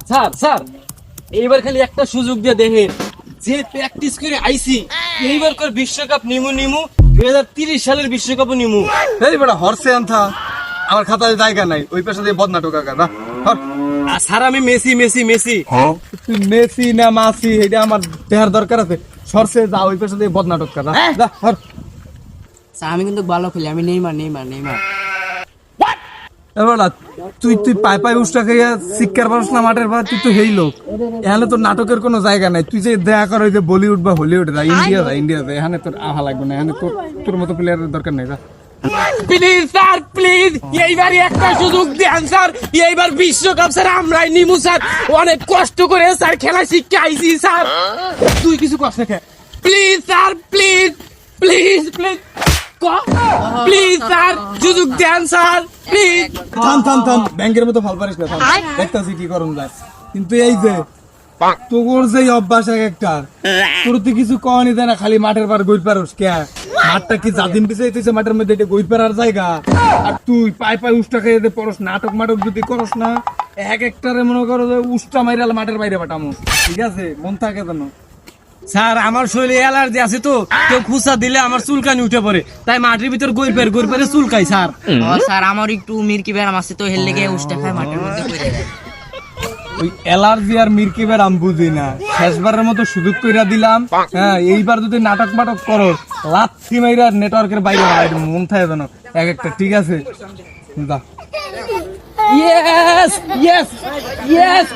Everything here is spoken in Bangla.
স্যার স্যার এইবার খালি একটা সুযোগ দিয়ে দেখেন, যে প্র্যাকটিস করে আইছি এইবার করে বিশ্বকাপ নিমু 2030 সালের বিশ্বকাপও নিমু। এই বেটা হরসে আনথা, আমার খাতায় জায়গা নাই, ওই পেশা দিয়ে বদনা টোকা কর না। আর স্যার আমি মেসি মেসি মেসি। তুই মেসি না মাসি এটা আমার দেহার দরকার আছে, সরসে যা ওই পেশা দিয়ে বদনা টোকা না। যা হর। স্যার আমি কিন্তু ভালো খেলি, আমি নেইমার। এবারে তুই পাই উষ্টা খাইয়া শিক্ষার পারস না মাঠের পর, তুই তো হেই লোক। এখানে তোর নাটকের কোনো জায়গা নাই, তুই যে দেখা কর যে বলিউড বা হলিউড যা, ইন্ডিয়া যা, এখানে তোর আহা লাগবে না, এখানে তোর মতো প্লেয়ারের দরকার নেই। যা প্লিজ স্যার প্লিজ, এইবার একটা সুযোগ দেন স্যার, এইবার বিশ্বকাপ স্যার আমরাই নিমু স্যার, অনেক কষ্ট করে স্যার খেলা শিখে আইছি স্যার। তুই কিছু কষ্ট খে। Please sir please please please please sir সুযোগ দেন স্যার প্লিজ। থাম ব্যাংকের মতো ফাল পারিস না, থাম দেখতাছি কি করুন যায়। কিন্তু এই যে তোর যে অভ্যাস এক একটা, তোর তো কিছু কওয়ানি দেয় না, খালি মাঠের পার গই পারস কে? মাঠটা কি জাদিন পিছিয়ে তুই মাঠের মধ্যে এটা গই পারার জায়গা? আর তুই পাই উষ্টা খেয়ে পড়স, নাটক যদি করস না, এক একটারে মনে করো যে উষ্টা মাইরাল মাঠের বাইরে পাঠামো, ঠিক আছে? মন থাকে যেন। স্যার আমার শরীরে অ্যালার্জি আছে তো, কেউ খুসা দিলে আমার চুলকানি উঠে পড়ে, তাই মাটির ভিতর গই পেরে চুলকাই স্যার। স্যার আমার একটু মির্কি ব্যারাম আছে তো, হেললে গিয়ে উষ্টা খায় মাঠের মধ্যে পড়ে যায়। ওই অ্যালার্জি আর মির্কি বের আমি বুঝি না, শেষবারের মতো সুযোগ কইরা দিলাম। হ্যাঁ এইবার যদি নাটক করো, লাথি মাইরা নেটওয়ার্কের বাইরে মন থাকে যেন এক একটা, ঠিক আছে? Yes yes yes